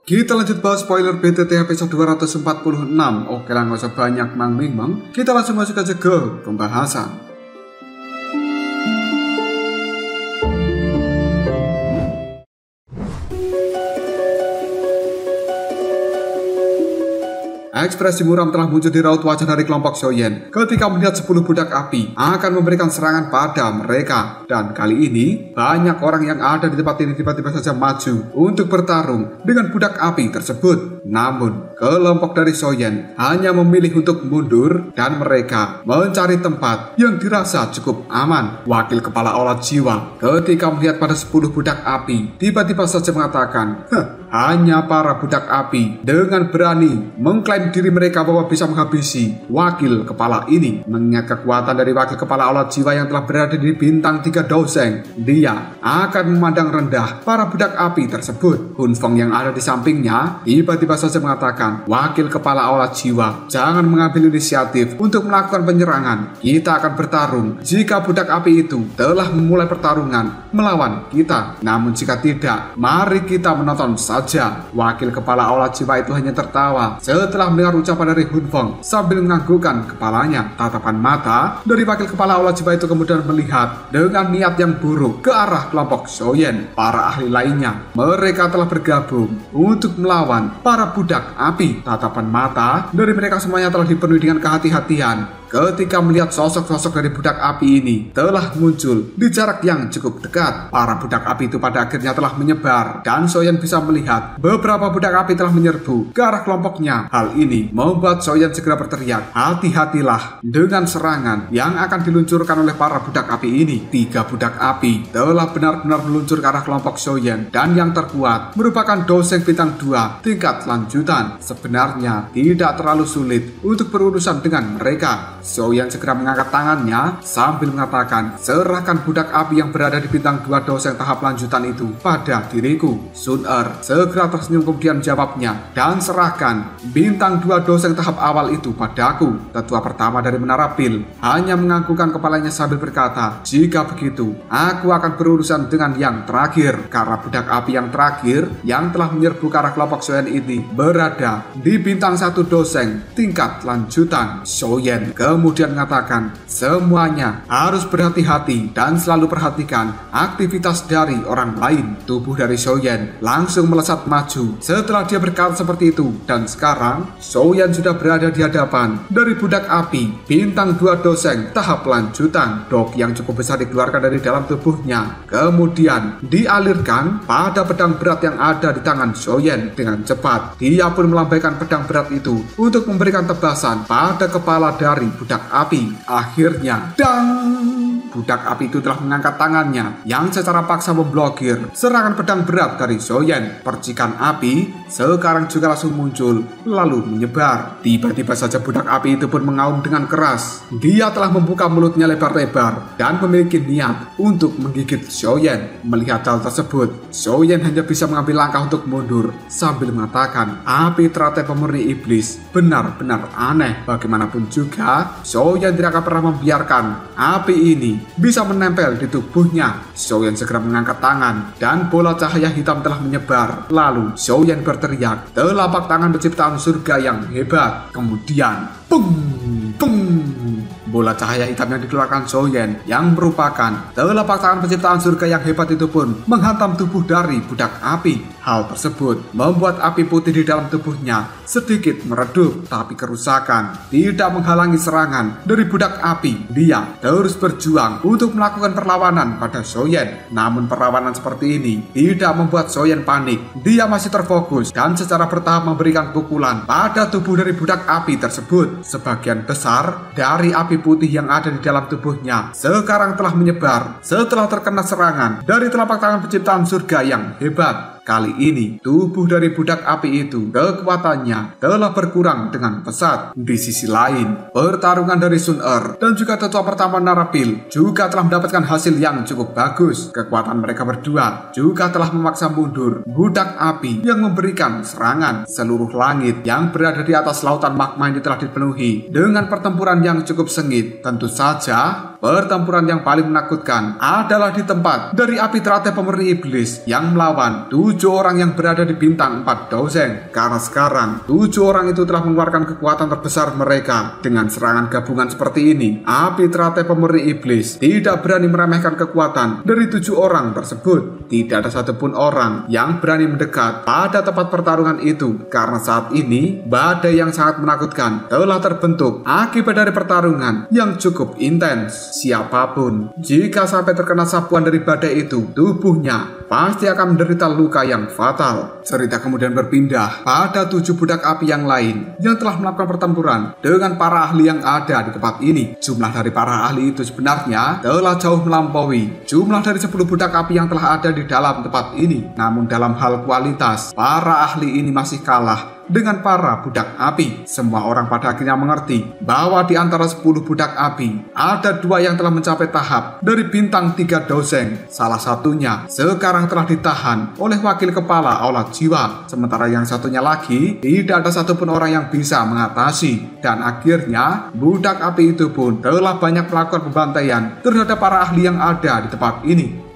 Kita lanjut bahas spoiler BTT episode 246. Oke lah, gak usah banyak mang-ming-mang. Kita langsung masuk aja ke pembahasan. Ekspresi muram telah muncul di raut wajah dari kelompok Soyen ketika melihat 10 budak api akan memberikan serangan pada mereka. Dan kali ini, banyak orang yang ada di tempat ini tiba-tiba saja maju untuk bertarung dengan budak api tersebut. Namun, kelompok dari Soyen hanya memilih untuk mundur dan mereka mencari tempat yang dirasa cukup aman. Wakil kepala olah jiwa ketika melihat pada 10 budak api tiba-tiba saja mengatakan, hanya para budak api dengan berani mengklaim diri mereka bahwa bisa menghabisi wakil kepala ini. Mengingat kekuatan dari wakil kepala olah jiwa yang telah berada di bintang 3 doseng, dia akan memandang rendah para budak api tersebut. Hun Feng yang ada di sampingnya tiba-tiba saja mengatakan, wakil kepala olah jiwa, jangan mengambil inisiatif untuk melakukan penyerangan. Kita akan bertarung jika budak api itu telah memulai pertarungan melawan kita. Namun jika tidak, mari kita menonton saja. Wakil kepala olah jiwa itu hanya tertawa setelah mendengar ucapan dari Hun Feng sambil menganggukkan kepalanya. Tatapan mata dari wakil kepala olah jiwa itu kemudian melihat dengan niat yang buruk ke arah kelompok Soyen. Para ahli lainnya, mereka telah bergabung untuk melawan para budak api. Tatapan mata dari mereka semuanya telah dipenuhi dengan kehati-hatian ketika melihat sosok-sosok dari budak api ini telah muncul di jarak yang cukup dekat. Para budak api itu pada akhirnya telah menyebar dan Soyen bisa melihat beberapa budak api telah menyerbu ke arah kelompoknya. Hal ini membuat Soyen segera berteriak, hati-hatilah dengan serangan yang akan diluncurkan oleh para budak api ini. 3 budak api telah benar-benar meluncur ke arah kelompok Soyen dan yang terkuat merupakan doseng bintang 2 tingkat lanjutan. Sebenarnya tidak terlalu sulit untuk berurusan dengan mereka. Soyen segera mengangkat tangannya sambil mengatakan, serahkan budak api yang berada di bintang 2 doseng tahap lanjutan itu pada diriku. Sun Er segera tersenyum kemudian jawabnya, dan serahkan bintang 2 doseng tahap awal itu padaku. Tetua pertama dari Menara Pil hanya menganggukkan kepalanya sambil berkata, jika begitu aku akan berurusan dengan yang terakhir. Karena budak api yang terakhir yang telah menyerbu ke arah kelompok Soyen ini berada di bintang 1 doseng tingkat lanjutan. Soyen kemudian mengatakan, semuanya harus berhati-hati dan selalu perhatikan aktivitas dari orang lain. Tubuh dari Soyen langsung melesat maju setelah dia berkata seperti itu, dan sekarang Soyen sudah berada di hadapan dari budak api bintang 2 doseng tahap lanjutan. Dok yang cukup besar dikeluarkan dari dalam tubuhnya kemudian dialirkan pada pedang berat yang ada di tangan Soyen. Dengan cepat dia pun melambaikan pedang berat itu untuk memberikan tebasan pada kepala dari budak api. Akhirnya, budak api itu telah mengangkat tangannya yang secara paksa memblokir serangan pedang berat dari Soyen. Percikan api sekarang juga langsung muncul lalu menyebar. Tiba-tiba saja budak api itu pun mengaum dengan keras. Dia telah membuka mulutnya lebar-lebar dan memiliki niat untuk menggigit Soyen. Melihat hal tersebut, Soyen hanya bisa mengambil langkah untuk mundur sambil mengatakan, api teratai pemurni iblis benar-benar aneh. Bagaimanapun juga, Soyen tidak akan pernah membiarkan api ini bisa menempel di tubuhnya. Soyen segera mengangkat tangan dan bola cahaya hitam telah menyebar. Lalu Soyen berteriak, telapak tangan penciptaan surga yang hebat. Kemudian, pung, pung, bola cahaya hitam yang dikeluarkan Soyen yang merupakan telapak tangan penciptaan surga yang hebat itu pun menghantam tubuh dari budak api. Hal tersebut membuat api putih di dalam tubuhnya sedikit meredup, tapi kerusakan tidak menghalangi serangan dari budak api. Dia terus berjuang untuk melakukan perlawanan pada Soyen. Namun perlawanan seperti ini tidak membuat Soyen panik. Dia masih terfokus dan secara bertahap memberikan pukulan pada tubuh dari budak api tersebut. Sebagian besar dari api putih yang ada di dalam tubuhnya sekarang telah menyebar setelah terkena serangan dari telapak tangan penciptaan surga yang hebat. Kali ini, tubuh dari budak api itu kekuatannya telah berkurang dengan pesat. Di sisi lain, pertarungan dari Sun Er dan juga tetua pertama Menara Pil juga telah mendapatkan hasil yang cukup bagus. Kekuatan mereka berdua juga telah memaksa mundur budak api yang memberikan serangan. Seluruh langit yang berada di atas lautan magma ini telah dipenuhi dengan pertempuran yang cukup sengit. Tentu saja, Pertempuran yang paling menakutkan adalah di tempat dari api teratai pemurni iblis yang melawan 7 orang yang berada di bintang 4 Dozeng. Karena sekarang 7 orang itu telah mengeluarkan kekuatan terbesar mereka. Dengan serangan gabungan seperti ini, api teratai pemurni iblis tidak berani meremehkan kekuatan dari 7 orang tersebut. Tidak ada satupun orang yang berani mendekat pada tempat pertarungan itu karena saat ini badai yang sangat menakutkan telah terbentuk akibat dari pertarungan yang cukup intens. Siapapun jika sampai terkena sapuan dari badai itu, tubuhnya pasti akan menderita luka yang fatal. Cerita kemudian berpindah pada 7 budak api yang lain yang telah melakukan pertempuran dengan para ahli yang ada di tempat ini. Jumlah dari para ahli itu sebenarnya telah jauh melampaui jumlah dari 10 budak api yang telah ada di dalam tempat ini. Namun dalam hal kualitas, para ahli ini masih kalah dengan para budak api. Semua orang pada akhirnya mengerti bahwa di antara 10 budak api ada 2 yang telah mencapai tahap dari bintang 3 Dozeng. Salah satunya sekarang telah ditahan oleh wakil kepala Aulat Jiwa, sementara yang satunya lagi tidak ada satupun orang yang bisa mengatasi. Dan akhirnya budak api itu pun telah banyak melakukan pembantaian terhadap para ahli yang ada di tempat ini.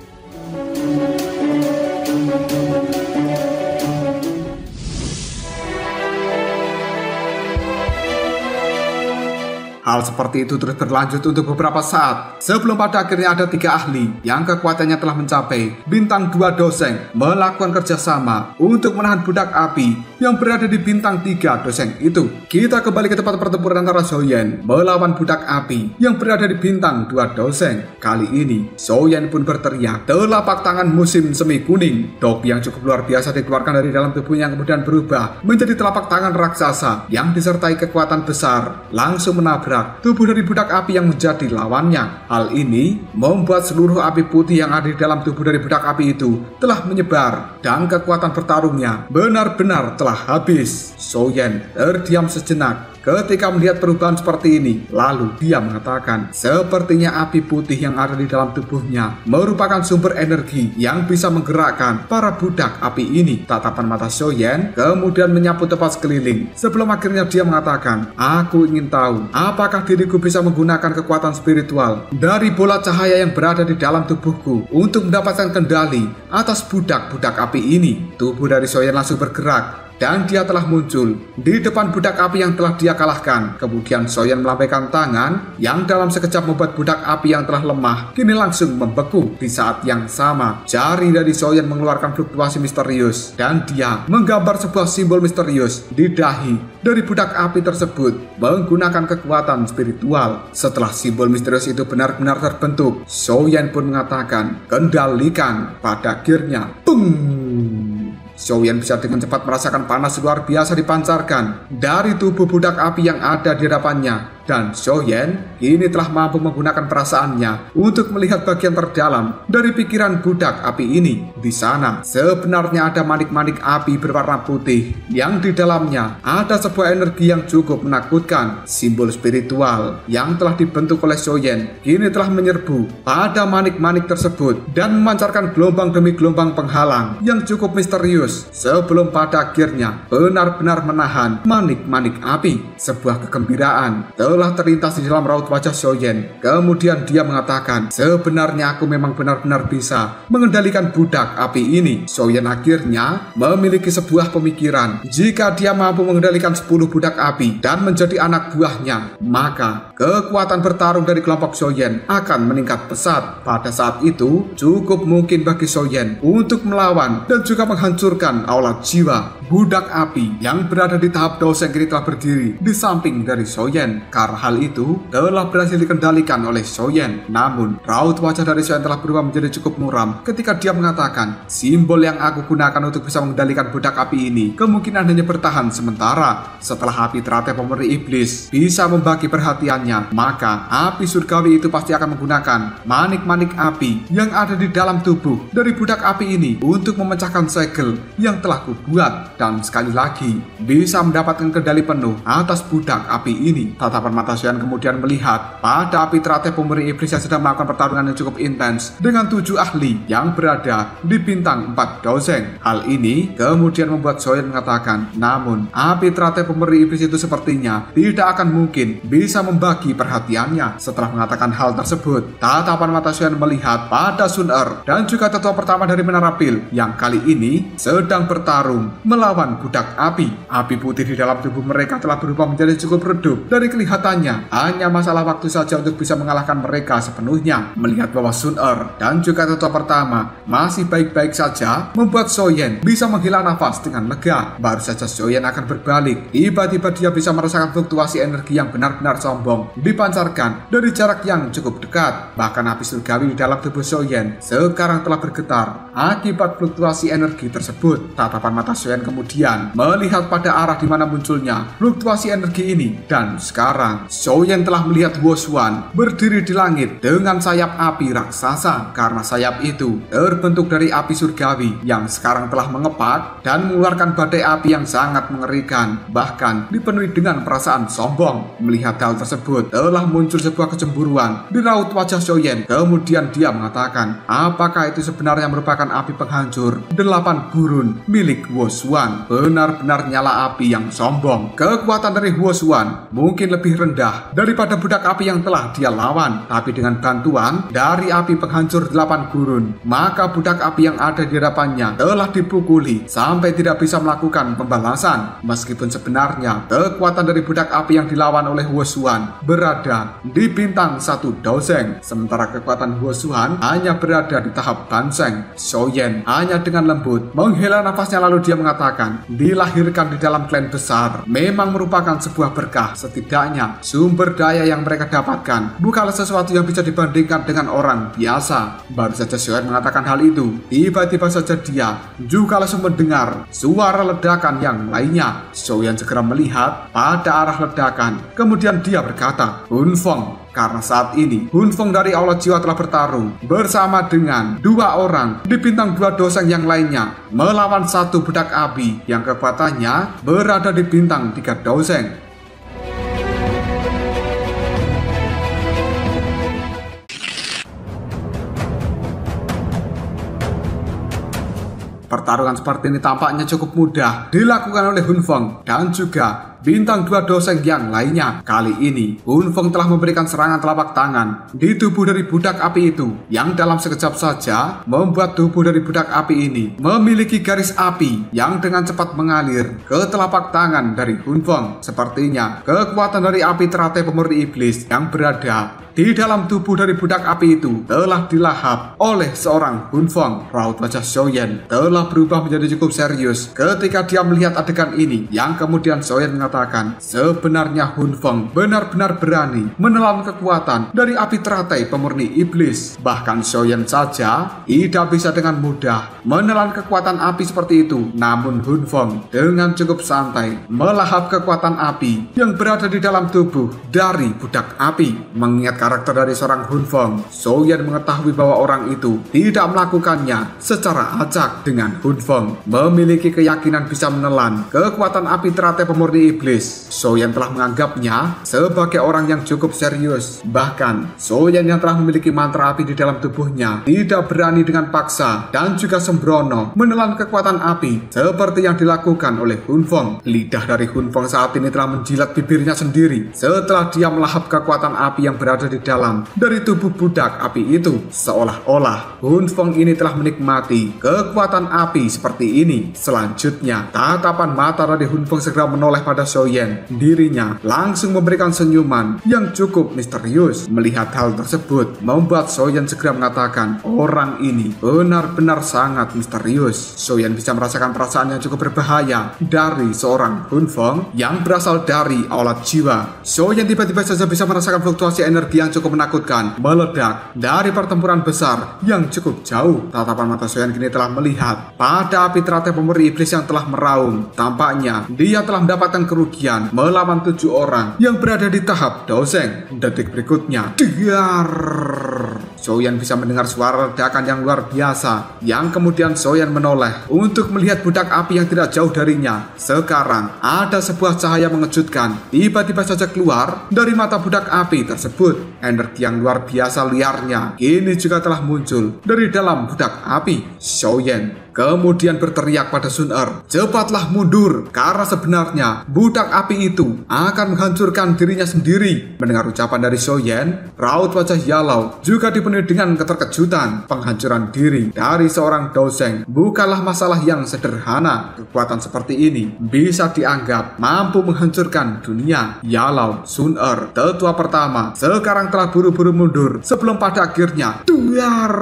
Hal seperti itu terus berlanjut untuk beberapa saat sebelum pada akhirnya ada 3 ahli yang kekuatannya telah mencapai bintang 2 Dozeng melakukan kerjasama untuk menahan budak api yang berada di bintang 3 Dozeng itu. Kita kembali ke tempat pertempuran antara Soyen melawan budak api yang berada di bintang 2 Dozeng. Kali ini Soyen pun berteriak, telapak tangan musim semi kuning. Topi yang cukup luar biasa dikeluarkan dari dalam tubuhnya yang kemudian berubah menjadi telapak tangan raksasa yang disertai kekuatan besar, langsung menabrak tubuh dari budak api yang menjadi lawannya. Hal ini membuat seluruh api putih yang ada di dalam tubuh dari budak api itu telah menyebar dan kekuatan bertarungnya benar-benar telah habis. Soyen terdiam sejenak ketika melihat perubahan seperti ini. Lalu dia mengatakan, sepertinya api putih yang ada di dalam tubuhnya merupakan sumber energi yang bisa menggerakkan para budak api ini. Tatapan mata Soyen kemudian menyapu tempat sekeliling sebelum akhirnya dia mengatakan, aku ingin tahu apakah diriku bisa menggunakan kekuatan spiritual dari bola cahaya yang berada di dalam tubuhku untuk mendapatkan kendali atas budak-budak api ini. Tubuh dari Soyen langsung bergerak dan dia telah muncul di depan budak api yang telah dia kalahkan. Kemudian Soyen melambaikan tangan yang dalam sekejap membuat budak api yang telah lemah kini langsung membeku. Di saat yang sama, jari dari Soyen mengeluarkan fluktuasi misterius dan dia menggambar sebuah simbol misterius di dahi dari budak api tersebut menggunakan kekuatan spiritual. Setelah simbol misterius itu benar-benar terbentuk, Soyen pun mengatakan, kendalikan. Pada akhirnya, Soyen bisa dengan cepat merasakan panas luar biasa dipancarkan dari tubuh budak api yang ada di hadapannya. Dan Soyen kini telah mampu menggunakan perasaannya untuk melihat bagian terdalam dari pikiran budak api ini. Di sana sebenarnya ada manik-manik api berwarna putih yang di dalamnya ada sebuah energi yang cukup menakutkan. Simbol spiritual yang telah dibentuk oleh Soyen kini telah menyerbu pada manik-manik tersebut dan memancarkan gelombang demi gelombang penghalang yang cukup misterius sebelum pada akhirnya benar-benar menahan manik-manik api. Sebuah kegembiraan telah terlintas di dalam raut wajah Soyen. Kemudian dia mengatakan, sebenarnya aku memang benar-benar bisa mengendalikan budak api ini. Soyen akhirnya memiliki sebuah pemikiran, jika dia mampu mengendalikan 10 budak api dan menjadi anak buahnya, maka kekuatan bertarung dari kelompok Soyen akan meningkat pesat. Pada saat itu cukup mungkin bagi Soyen untuk melawan dan juga menghancurkan Aulat Jiwa. Budak api yang berada di tahap Dozeng kini telah berdiri di samping dari Soyen. Karena hal itu telah berhasil dikendalikan oleh Soyen. Namun raut wajah dari Soyen telah berubah menjadi cukup muram ketika dia mengatakan, simbol yang aku gunakan untuk bisa mengendalikan budak api ini kemungkinan hanya bertahan sementara. Setelah api teratai pemurni iblis bisa membagi perhatiannya, maka api surgawi itu pasti akan menggunakan manik-manik api yang ada di dalam tubuh dari budak api ini untuk memecahkan segel yang telah kubuat, dan sekali lagi bisa mendapatkan kendali penuh atas budak api ini. Tatapan mata Soyen kemudian melihat pada api teratai pemurni iblis yang sedang melakukan pertarungan yang cukup intens dengan 7 ahli yang berada di bintang 4 Dozeng. Hal ini kemudian membuat Soyen mengatakan, namun api teratai pemurni iblis itu sepertinya tidak akan mungkin bisa membagi membagi perhatiannya. Setelah mengatakan hal tersebut, tatapan mata Soyeon melihat pada Sun Er dan juga tetua pertama dari Menara Pil yang kali ini sedang bertarung melawan budak api. Api putih di dalam tubuh mereka telah berubah menjadi cukup redup. Dari kelihatannya, hanya masalah waktu saja untuk bisa mengalahkan mereka sepenuhnya. Melihat bahwa Sun Er dan juga tetua pertama masih baik-baik saja, membuat Soyeon bisa menghela nafas dengan lega. Baru saja Soyeon akan berbalik, tiba-tiba dia bisa merasakan fluktuasi energi yang benar-benar sombong dipancarkan dari jarak yang cukup dekat. Bahkan api surgawi di dalam tubuh Soyeon sekarang telah bergetar akibat fluktuasi energi tersebut. Tatapan mata Soyeon kemudian melihat pada arah di mana munculnya fluktuasi energi ini, dan sekarang Soyeon telah melihat Wosuan berdiri di langit dengan sayap api raksasa. Karena sayap itu terbentuk dari api surgawi yang sekarang telah mengepak dan mengeluarkan badai api yang sangat mengerikan, bahkan dipenuhi dengan perasaan sombong. Melihat hal tersebut, telah muncul sebuah kecemburuan di raut wajah Soyeon. Kemudian dia mengatakan, apakah itu sebenarnya merupakan api penghancur 8 gurun milik Wosuan? Benar-benar nyala api yang sombong. Kekuatan dari Wosuan mungkin lebih rendah daripada budak api yang telah dia lawan, tapi dengan bantuan dari api penghancur 8 gurun, maka budak api yang ada di hadapannya telah dipukuli sampai tidak bisa melakukan pembalasan. Meskipun sebenarnya kekuatan dari budak api yang dilawan oleh Wosuan berada di bintang 1 Doseng, sementara kekuatan Wosuan hanya berada di tahap Banseng. Soyeon hanya dengan lembut menghela nafasnya, lalu dia mengatakan, dilahirkan di dalam klan besar memang merupakan sebuah berkah. Setidaknya sumber daya yang mereka dapatkan bukanlah sesuatu yang bisa dibandingkan dengan orang biasa. Baru saja Soyeon mengatakan hal itu, tiba-tiba saja dia juga langsung mendengar suara ledakan yang lainnya. Soyeon segera melihat pada arah ledakan, kemudian dia berkata, Hunfeng. Karena saat ini Hunfeng dari Aula Jiwa telah bertarung bersama dengan 2 orang di bintang 2 Doseng yang lainnya melawan 1 budak api yang kekuatannya berada di bintang 3 Doseng. Pertarungan seperti ini tampaknya cukup mudah dilakukan oleh Hunfeng dan juga bintang 2 Doseng yang lainnya. Kali ini Hunfeng telah memberikan serangan telapak tangan di tubuh dari budak api itu, yang dalam sekejap saja membuat tubuh dari budak api ini memiliki garis api yang dengan cepat mengalir ke telapak tangan dari Hunfeng. Sepertinya kekuatan dari api teratai pemurni iblis yang berada di dalam tubuh dari budak api itu telah dilahap oleh seorang Hunfeng. Raut wajah Soyeon telah berubah menjadi cukup serius ketika dia melihat adegan ini, yang kemudian Soyeon mengatakan, sebenarnya Hunfeng benar-benar berani menelan kekuatan dari api teratai pemurni iblis. Bahkan Soyeon saja tidak bisa dengan mudah menelan kekuatan api seperti itu, namun Hunfeng dengan cukup santai melahap kekuatan api yang berada di dalam tubuh dari budak api. Mengingat karakter dari seorang Hunfeng, Soyeon mengetahui bahwa orang itu tidak melakukannya secara acak. Dengan Hunfeng memiliki keyakinan bisa menelan kekuatan api teratai pemurni iblis, Soyeon telah menganggapnya sebagai orang yang cukup serius. Bahkan Soyeon yang telah memiliki mantra api di dalam tubuhnya tidak berani dengan paksa dan juga sembrono menelan kekuatan api seperti yang dilakukan oleh Hunfeng. Lidah dari Hunfeng saat ini telah menjilat bibirnya sendiri setelah dia melahap kekuatan api yang berada di dalam dari tubuh budak api itu. Seolah-olah Hunfeng ini telah menikmati kekuatan api seperti ini. Selanjutnya tatapan mata dari Hunfeng segera menoleh pada Soyeon. Dirinya langsung memberikan senyuman yang cukup misterius. Melihat hal tersebut membuat Soyeon segera mengatakan, orang ini benar-benar sangat misterius. Soyeon bisa merasakan perasaan yang cukup berbahaya dari seorang Hunfeng yang berasal dari Aula Jiwa. Soyeon tiba-tiba saja bisa merasakan fluktuasi energi yang cukup menakutkan meledak dari pertempuran besar yang cukup jauh. Tatapan mata Soyeon kini telah melihat pada api teratai pemurni iblis yang telah meraung. Tampaknya dia telah mendapatkan kerugian melawan 7 orang yang berada di tahap Doseng. Detik berikutnya, Xiaoyan bisa mendengar suara ledakan yang luar biasa, yang kemudian Xiaoyan menoleh untuk melihat budak api yang tidak jauh darinya. Sekarang ada sebuah cahaya mengejutkan tiba-tiba saja keluar dari mata budak api tersebut. Energi yang luar biasa liarnya kini juga telah muncul dari dalam budak api. Xiaoyan kemudian berteriak pada Sun Er, "Cepatlah mundur, karena sebenarnya budak api itu akan menghancurkan dirinya sendiri." Mendengar ucapan dari Xiaoyan, raut wajah Yalau juga dipenuhi dengan keterkejutan. Penghancuran diri dari seorang Dozeng bukanlah masalah yang sederhana. Kekuatan seperti ini bisa dianggap mampu menghancurkan dunia. Yalau, Sun Er, tetua pertama, sekarang telah buru-buru mundur sebelum pada akhirnya duar.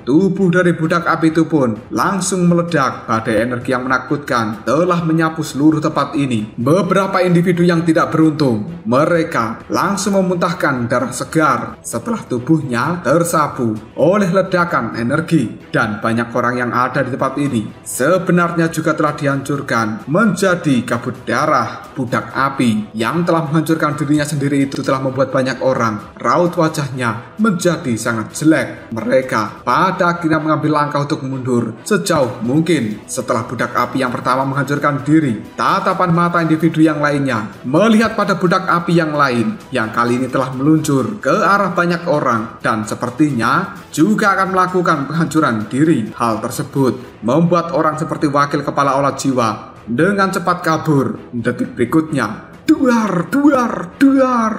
Tubuh dari budak api itu pun langsung meledak. Badai energi yang menakutkan telah menyapu seluruh tempat ini. Beberapa individu yang tidak beruntung, mereka langsung memuntahkan darah segar setelah tubuhnya tersapu oleh ledakan energi. Dan banyak orang yang ada di tempat ini sebenarnya juga telah dihancurkan menjadi kabut darah. Budak api yang telah menghancurkan dirinya sendiri itu telah membuat banyak orang raut wajahnya menjadi sangat jelek. Mereka pada akhirnya mengambil langkah untuk mundur sejauh mungkin. Setelah budak api yang pertama menghancurkan diri, tatapan mata individu yang lainnya melihat pada budak api yang lain yang kali ini telah meluncur ke arah banyak orang dan sepertinya juga akan melakukan penghancuran diri. Hal tersebut membuat orang seperti wakil kepala olah jiwa dengan cepat kabur. Detik berikutnya, duar, duar, duar.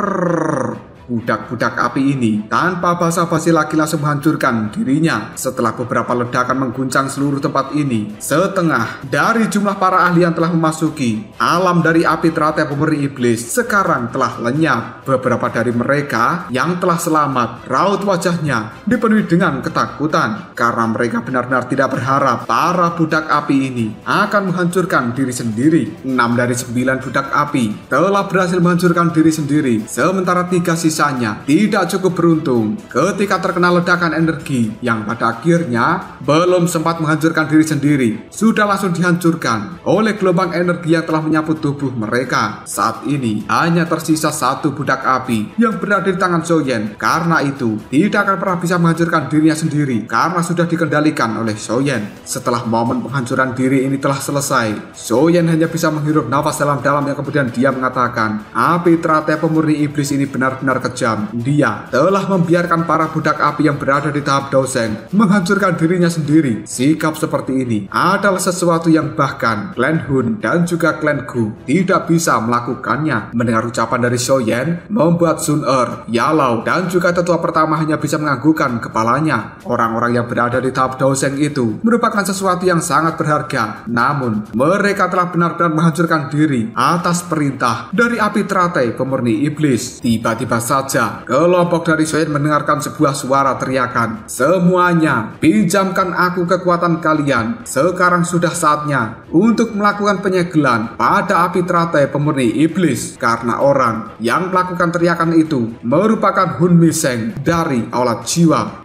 Budak-budak api ini tanpa basa-basi lagi langsung menghancurkan dirinya. Setelah beberapa ledakan mengguncang seluruh tempat ini, setengah dari jumlah para ahli yang telah memasuki alam dari api teratai pemeri iblis sekarang telah lenyap. Beberapa dari mereka yang telah selamat, raut wajahnya dipenuhi dengan ketakutan karena mereka benar-benar tidak berharap para budak api ini akan menghancurkan diri sendiri. 6 dari 9 budak api telah berhasil menghancurkan diri sendiri, sementara 3 sisanya tidak cukup beruntung ketika terkena ledakan energi yang pada akhirnya belum sempat menghancurkan diri sendiri, sudah langsung dihancurkan oleh gelombang energi yang telah menyapu tubuh mereka. Saat ini hanya tersisa 1 budak api yang berada di tangan Xiaoyan. Karena itu tidak akan pernah bisa menghancurkan dirinya sendiri karena sudah dikendalikan oleh Xiaoyan. Setelah momen penghancuran diri ini telah selesai, Xiaoyan hanya bisa menghirup nafas dalam-dalam yang kemudian dia mengatakan, api teratai pemurni iblis ini benar-benar kejam. Dia telah membiarkan para budak api yang berada di tahap Dozeng menghancurkan dirinya sendiri. Sikap seperti ini adalah sesuatu yang bahkan Clan Hun dan juga Clan Gu tidak bisa melakukannya. Mendengar ucapan dari Xiaoyan membuat Sun Er, Yalau dan juga tetua pertama hanya bisa menganggukkan kepalanya. Orang-orang yang berada di tahap Dozeng itu merupakan sesuatu yang sangat berharga, namun mereka telah benar-benar menghancurkan diri atas perintah dari api teratai pemurni iblis. Tiba-tiba saja kelompok dari Xiaoyan mendengarkan sebuah suara teriakan, "Semuanya, pinjamkan aku kekuatan kalian. Sekarang sudah saatnya untuk melakukan penyegelan pada api teratai pemurni iblis." Karena orang yang melakukan teriakan itu merupakan Hun Miseng dari Aula Jiwa.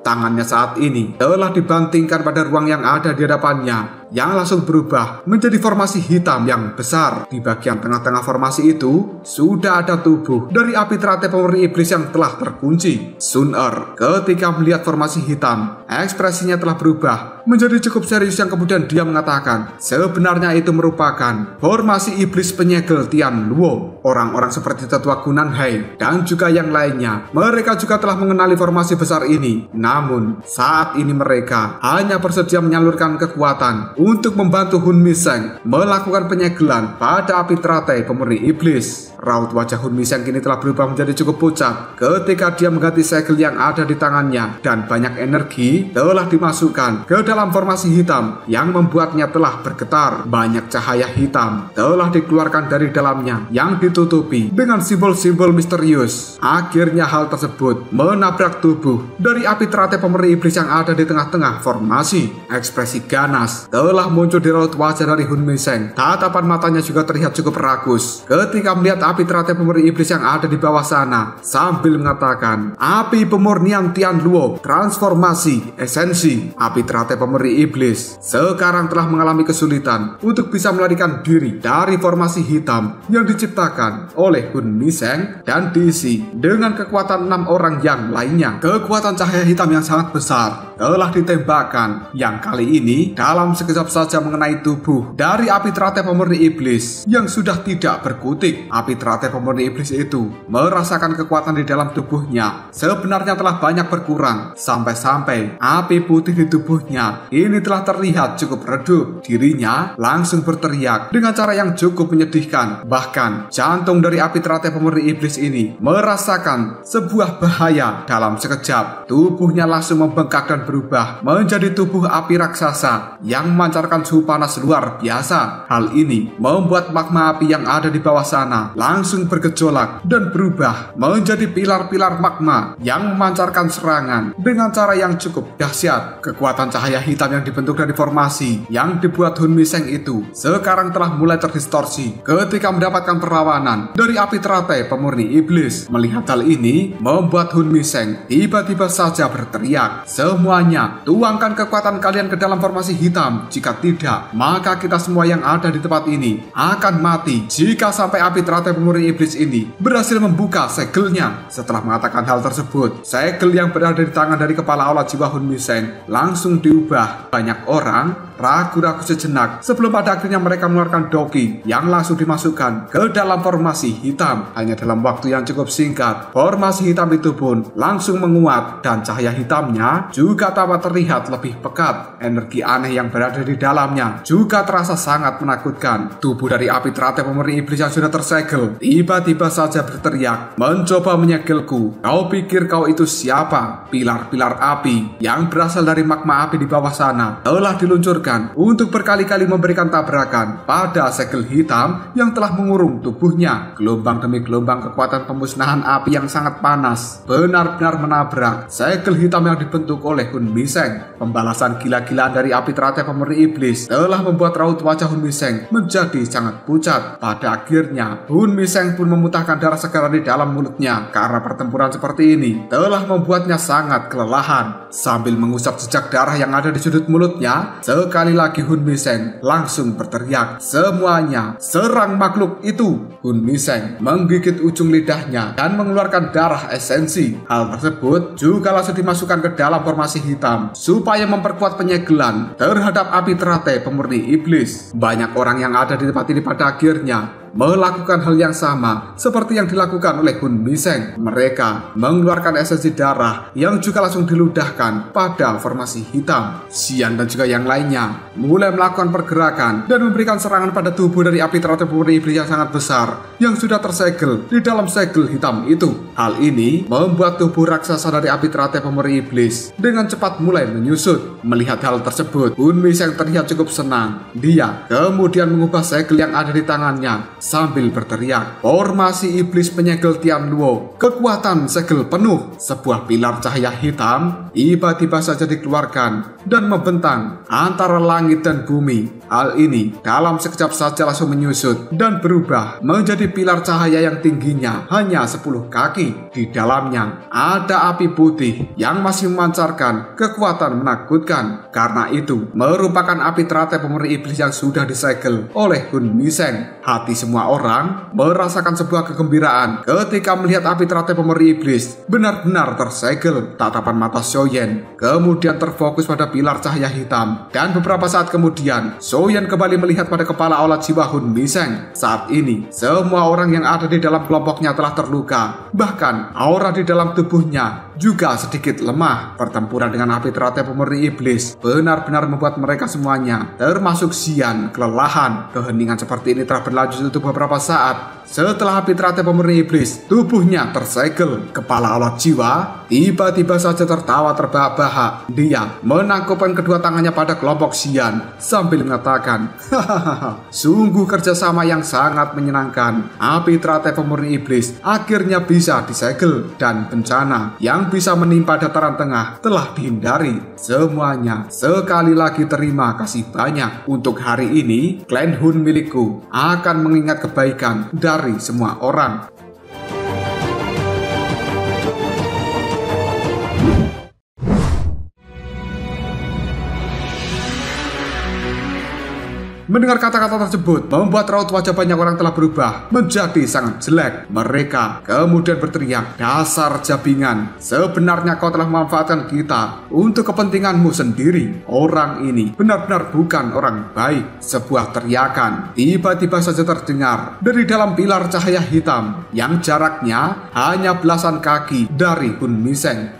Tangannya saat ini telah dibantingkan pada ruang yang ada di hadapannya, yang langsung berubah menjadi formasi hitam yang besar. Di bagian tengah-tengah formasi itu sudah ada tubuh dari api teratai pemurni iblis yang telah terkunci. Sun Er ketika melihat formasi hitam, ekspresinya telah berubah menjadi cukup serius yang kemudian dia mengatakan, sebenarnya itu merupakan formasi iblis penyegel Tian Luo. Orang-orang seperti tetua Gunan Hai dan juga yang lainnya, mereka juga telah mengenali formasi besar ini. Namun saat ini mereka hanya bersedia menyalurkan kekuatan untuk membantu Hun Miseng melakukan penyegelan pada api teratai pemurni iblis. Raut wajah Hun Miseng kini telah berubah menjadi cukup pucat ketika dia mengganti segel yang ada di tangannya, dan banyak energi telah dimasukkan ke dalam formasi hitam yang membuatnya telah bergetar. Banyak cahaya hitam telah dikeluarkan dari dalamnya yang ditutupi dengan simbol-simbol misterius. Akhirnya hal tersebut menabrak tubuh dari api teratai pemurni iblis yang ada di tengah-tengah formasi. Ekspresi ganas telah muncul di raut wajah dari Hun Miseng. Tatapan matanya juga terlihat cukup ragus ketika melihat api teratai pemurni iblis yang ada di bawah sana, sambil mengatakan, api pemurnian Tian Luo, transformasi, esensi, api teratai pemurni iblis sekarang telah mengalami kesulitan untuk bisa melarikan diri dari formasi hitam yang diciptakan oleh Hun Miseng dan diisi dengan kekuatan 6 orang yang lainnya. Kekuatan cahaya hitam yang sangat besar telah ditembakkan yang kali ini dalam sekejap saja mengenai tubuh dari api teratai pemurni iblis yang sudah tidak berkutik. Api teratai pemurni iblis itu merasakan kekuatan di dalam tubuhnya sebenarnya telah banyak berkurang, sampai-sampai api putih di tubuhnya ini telah terlihat cukup redup. Dirinya langsung berteriak dengan cara yang cukup menyedihkan. Bahkan jantung dari api teratai pemurni iblis ini merasakan sebuah bahaya. Dalam sekejap tubuhnya langsung membengkak dan berubah menjadi tubuh api raksasa yang memancarkan suhu panas luar biasa. Hal ini membuat magma api yang ada di bawah sana langsung bergejolak dan berubah menjadi pilar-pilar magma yang memancarkan serangan dengan cara yang cukup dahsyat. Kekuatan cahaya hitam yang dibentuk dari formasi yang dibuat Hun Miseng itu sekarang telah mulai terdistorsi ketika mendapatkan perlawanan dari api teratai pemurni iblis. Melihat hal ini membuat Hun Miseng tiba-tiba saja berteriak, semuanya tuangkan kekuatan kalian ke dalam formasi hitam, jika tidak maka kita semua yang ada di tempat ini akan mati jika sampai api teratai pemurni iblis ini berhasil membuka segelnya. Setelah mengatakan hal tersebut, segel yang berada di tangan dari kepala aula jiwa Hun Miseng langsung diubah. Banyak orang ragu-ragu sejenak sebelum pada akhirnya mereka mengeluarkan doki yang langsung dimasukkan ke dalam formasi hitam. Hanya dalam waktu yang cukup singkat, formasi hitam itu pun langsung menguat dan cahaya hitamnya juga tampak terlihat lebih pekat. Energi aneh yang berada di dalamnya juga terasa sangat menakutkan. Tubuh dari api teratai pemurni iblis yang sudah tersegel tiba-tiba saja berteriak, mencoba menyegelku. Kau pikir kau itu siapa? Pilar-pilar api yang berasal dari magma api di bawah sana telah diluncurkan untuk berkali-kali memberikan tabrakan pada segel hitam yang telah mengurung tubuhnya. Gelombang demi gelombang kekuatan pemusnahan api yang sangat panas benar-benar menabrak segel hitam yang dibentuk oleh Hun Miseng. Pembalasan gila-gilaan dari api teratai pemurni iblis telah membuat raut wajah Hun Miseng menjadi sangat pucat. Pada akhirnya Hun Miseng pun memuntahkan darah segar di dalam mulutnya karena pertempuran seperti ini telah membuatnya sangat kelelahan. Sambil mengusap jejak darah yang ada di sudut mulutnya, sekali lagi Hun Miseng langsung berteriak, semuanya serang makhluk itu. Hun Miseng menggigit ujung lidahnya dan mengeluarkan darah esensi. Hal tersebut juga langsung dimasukkan ke dalam formasi hitam supaya memperkuat penyegelan terhadap api teratai pemurni iblis. Banyak orang yang ada di tempat ini pada akhirnya melakukan hal yang sama seperti yang dilakukan oleh Hun Miseng. Mereka mengeluarkan esensi darah yang juga langsung diludahkan pada formasi hitam. Xian dan juga yang lainnya mulai melakukan pergerakan dan memberikan serangan pada tubuh dari api teratai pemurni iblis yang sangat besar yang sudah tersegel di dalam segel hitam itu. Hal ini membuat tubuh raksasa dari api teratai pemurni iblis dengan cepat mulai menyusut. Melihat hal tersebut, Hun Miseng terlihat cukup senang. Dia kemudian mengubah segel yang ada di tangannya sambil berteriak, formasi iblis penyegel Tian Luo, kekuatan segel penuh. Sebuah pilar cahaya hitam tiba-tiba saja dikeluarkan dan membentang antara langit dan bumi. Hal ini dalam sekejap saja langsung menyusut dan berubah menjadi pilar cahaya yang tingginya hanya 10 kaki. Di dalamnya ada api putih yang masih memancarkan kekuatan menakutkan. Karena itu merupakan api teratai pemurni iblis yang sudah disegel oleh Hun Miseng. Hati semua orang merasakan sebuah kegembiraan ketika melihat api teratai pemurni iblis benar-benar tersegel. Tatapan mata Xiaoyan kemudian terfokus pada pilar cahaya hitam, dan beberapa saat kemudian Xiaoyan kembali melihat pada kepala aula jiwa Hun Miseng. Saat ini semua orang yang ada di dalam kelompoknya telah terluka, bahkan aura di dalam tubuhnya juga sedikit lemah. Pertempuran dengan api teratai pemurni iblis benar-benar membuat mereka semuanya, termasuk Xian, kelelahan. Keheningan seperti ini telah berlanjut untuk beberapa saat Setelah api teratai pemurni iblis tubuhnya tersegel, kepala Allah jiwa tiba-tiba saja tertawa terbahak-bahak. Dia menangkupkan kedua tangannya pada kelompok Xian sambil mengatakan, hahaha, sungguh kerjasama yang sangat menyenangkan. Api teratai pemurni iblis akhirnya bisa disegel dan bencana yang bisa menimpa dataran tengah telah dihindari. Semuanya sekali lagi terima kasih banyak. Untuk hari ini, klan Hun milikku akan mengingat kebaikan dari semua orang. Mendengar kata-kata tersebut membuat raut wajah banyak orang telah berubah menjadi sangat jelek. Mereka kemudian berteriak, dasar jabingan, sebenarnya kau telah memanfaatkan kita untuk kepentinganmu sendiri. Orang ini benar-benar bukan orang baik. Sebuah teriakan tiba-tiba saja terdengar dari dalam pilar cahaya hitam yang jaraknya hanya belasan kaki dari Hun Miseng.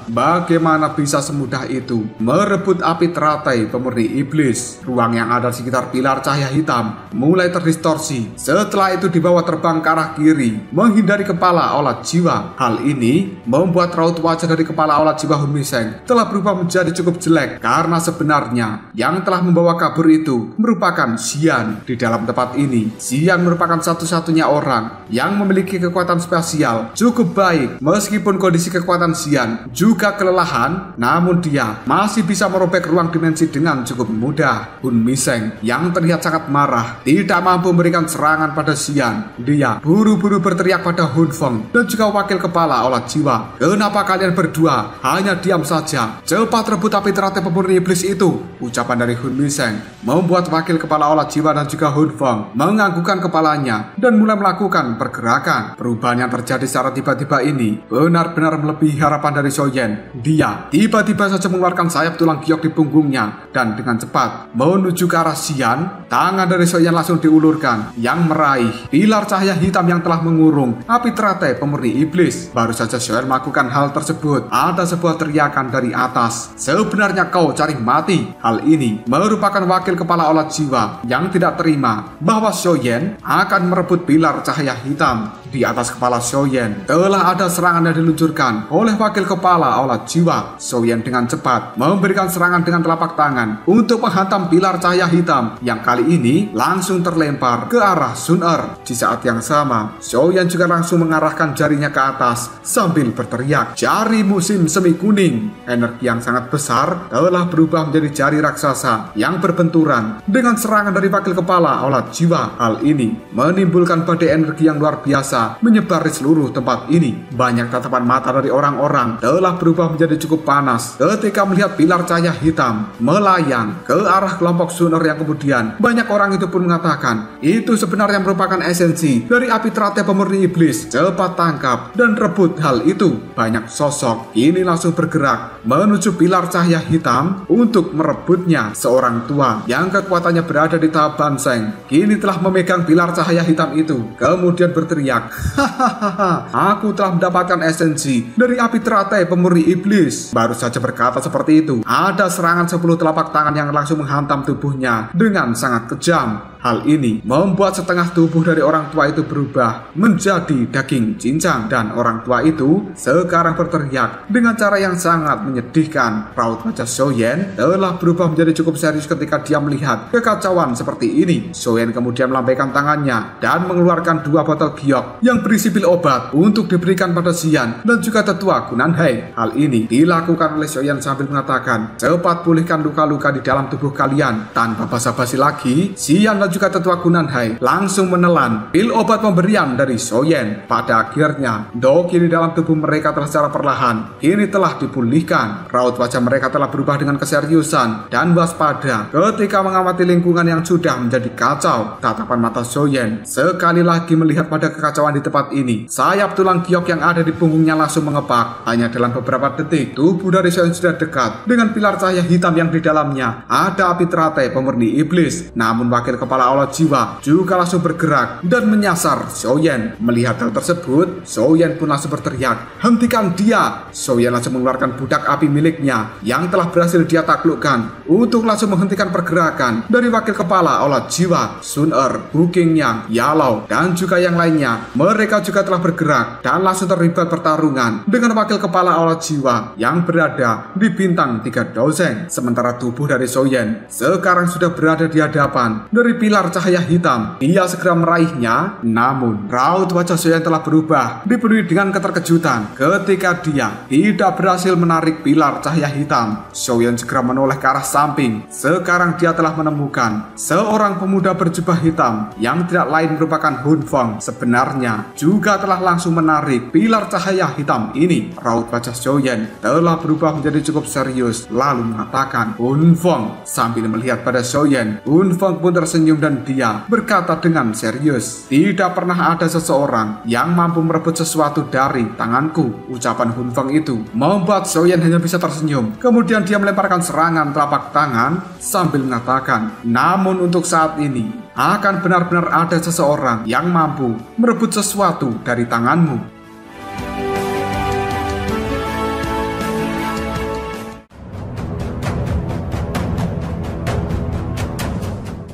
Bagaimana bisa semudah itu merebut api teratai pemurni iblis? Ruang yang ada di sekitar pilar cahaya hitam mulai terdistorsi. Setelah itu dibawa terbang ke arah kiri, menghindari kepala aulat jiwa. Hal ini membuat raut wajah dari kepala aulat jiwa Hun Miseng telah berubah menjadi cukup jelek, karena sebenarnya yang telah membawa kabur itu merupakan Xian. Di dalam tempat ini, Xian merupakan satu-satunya orang yang memiliki kekuatan spasial cukup baik. Meskipun kondisi kekuatan Xian juga kelelahan, namun dia masih bisa merobek ruang dimensi dengan cukup mudah. Hun Miseng yang terlihat sangat marah tidak mampu memberikan serangan pada Xian. Dia buru-buru berteriak pada Hun Feng dan juga wakil kepala aulat jiwa, kenapa kalian berdua hanya diam saja? Cepat rebut api teratai pemurni iblis itu. Ucapan dari Hun Miseng membuat wakil kepala aulat jiwa dan juga Hun Feng menganggukkan kepalanya dan mulai melakukan pergerakan. Perubahan yang terjadi secara tiba-tiba ini benar-benar melebihi harapan dari Xiaoyan. Dia tiba-tiba saja mengeluarkan sayap tulang giok di punggungnya dan dengan cepat menuju ke arah Xian. Tangan dari Xiaoyan langsung diulurkan yang meraih pilar cahaya hitam yang telah mengurung api teratai pemurni iblis. Baru saja Xiaoyan melakukan hal tersebut, ada sebuah teriakan dari atas, sebenarnya kau cari mati. Hal ini merupakan wakil kepala aulat jiwa yang tidak terima bahwa Xiaoyan akan merebut pilar cahaya hitam. Di atas kepala Xiaoyan telah ada serangan yang diluncurkan oleh wakil kepala aulat jiwa. Xiaoyan dengan cepat memberikan serangan dengan telapak tangan untuk menghantam pilar cahaya hitam yang kali ini langsung terlempar ke arah Sun Er. Di saat yang sama, Xiaoyan juga langsung mengarahkan jarinya ke atas sambil berteriak, jari musim semi kuning. Energi yang sangat besar telah berubah menjadi jari raksasa yang berbenturan dengan serangan dari wakil kepala aulat jiwa. Hal ini menimbulkan badai energi yang luar biasa menyebar di seluruh tempat ini. Banyak tatapan mata dari orang-orang telah berubah menjadi cukup panas ketika melihat pilar cahaya hitam melayang ke arah kelompok Sun Er, yang kemudian banyak orang itu pun mengatakan itu sebenarnya merupakan esensi dari api teratai pemurni iblis. Cepat tangkap dan rebut hal itu. Banyak sosok ini langsung bergerak menuju pilar cahaya hitam untuk merebutnya. Seorang tua yang kekuatannya berada di tahap Banseng kini telah memegang pilar cahaya hitam itu, kemudian berteriak, hahaha, aku telah mendapatkan esensi dari api teratai pemurni iblis. Baru saja berkata seperti itu, ada serangan 10 telapak tangan yang langsung menghantam tubuhnya dengan sangat kejam. Hal ini membuat setengah tubuh dari orang tua itu berubah menjadi daging cincang, dan orang tua itu sekarang berteriak dengan cara yang sangat menyedihkan. Raut wajah Xiaoyan telah berubah menjadi cukup serius ketika dia melihat kekacauan seperti ini. Xiaoyan kemudian melambaikan tangannya dan mengeluarkan 2 botol giok yang berisi pil obat untuk diberikan pada Xian dan juga tetua Gunanhai. Hal ini dilakukan oleh Xiaoyan sambil mengatakan, cepat pulihkan luka-luka di dalam tubuh kalian. Tanpa basa-basi lagi, Xian dan juga tetua Gunanhai langsung menelan pil obat pemberian dari Xiaoyan. Pada akhirnya, doki di dalam tubuh mereka telah secara perlahan kini telah dipulihkan. Raut wajah mereka telah berubah dengan keseriusan dan waspada ketika mengamati lingkungan yang sudah menjadi kacau. Tatapan mata Xiaoyan sekali lagi melihat pada kekacauan di tempat ini. Sayap tulang giok yang ada di punggungnya langsung mengepak. Hanya dalam beberapa detik, tubuh dari Xiaoyan sudah dekat dengan pilar cahaya hitam yang di dalamnya ada api teratai pemurni iblis. Namun wakil kepala kepala aula jiwa juga langsung bergerak dan menyasar Xiaoyan. Melihat hal tersebut, Xiaoyan pun langsung berteriak, "Hentikan dia!" Xiaoyan langsung mengeluarkan budak api miliknya yang telah berhasil dia taklukkan untuk langsung menghentikan pergerakan dari wakil kepala aula jiwa Sun Er, Hu Qingyang, Yalao, dan juga yang lainnya. Mereka juga telah bergerak dan langsung terlibat pertarungan dengan wakil kepala aula jiwa yang berada di bintang 3 Dozeng. Sementara tubuh dari Xiaoyan sekarang sudah berada di hadapan dari pilar cahaya hitam. Dia segera meraihnya, namun raut wajah Xiaoyan telah berubah, dipenuhi dengan keterkejutan ketika dia tidak berhasil menarik pilar cahaya hitam. Xiaoyan segera menoleh ke arah samping. Sekarang dia telah menemukan seorang pemuda berjubah hitam yang tidak lain merupakan Hun Feng. Sebenarnya juga telah langsung menarik pilar cahaya hitam ini. Raut wajah Xiaoyan telah berubah menjadi cukup serius, lalu mengatakan, "Hun Feng." Sambil melihat pada Xiaoyan, Hun Feng pun tersenyum dan dia berkata dengan serius, "Tidak pernah ada seseorang yang mampu merebut sesuatu dari tanganku." Ucapan Hun Feng itu membuat Xiaoyan hanya bisa tersenyum. Kemudian dia melemparkan serangan telapak tangan sambil mengatakan, "Namun untuk saat ini akan benar-benar ada seseorang yang mampu merebut sesuatu dari tanganmu."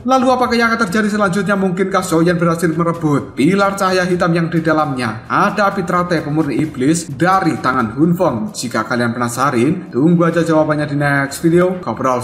Lalu apakah yang akan terjadi selanjutnya? Mungkinkah Xiaoyan berhasil merebut pilar cahaya hitam yang di dalamnya ada api teratai pemurni iblis dari tangan Hun Feng? Jika kalian penasaran, tunggu aja jawabannya di next video. Ngobrol.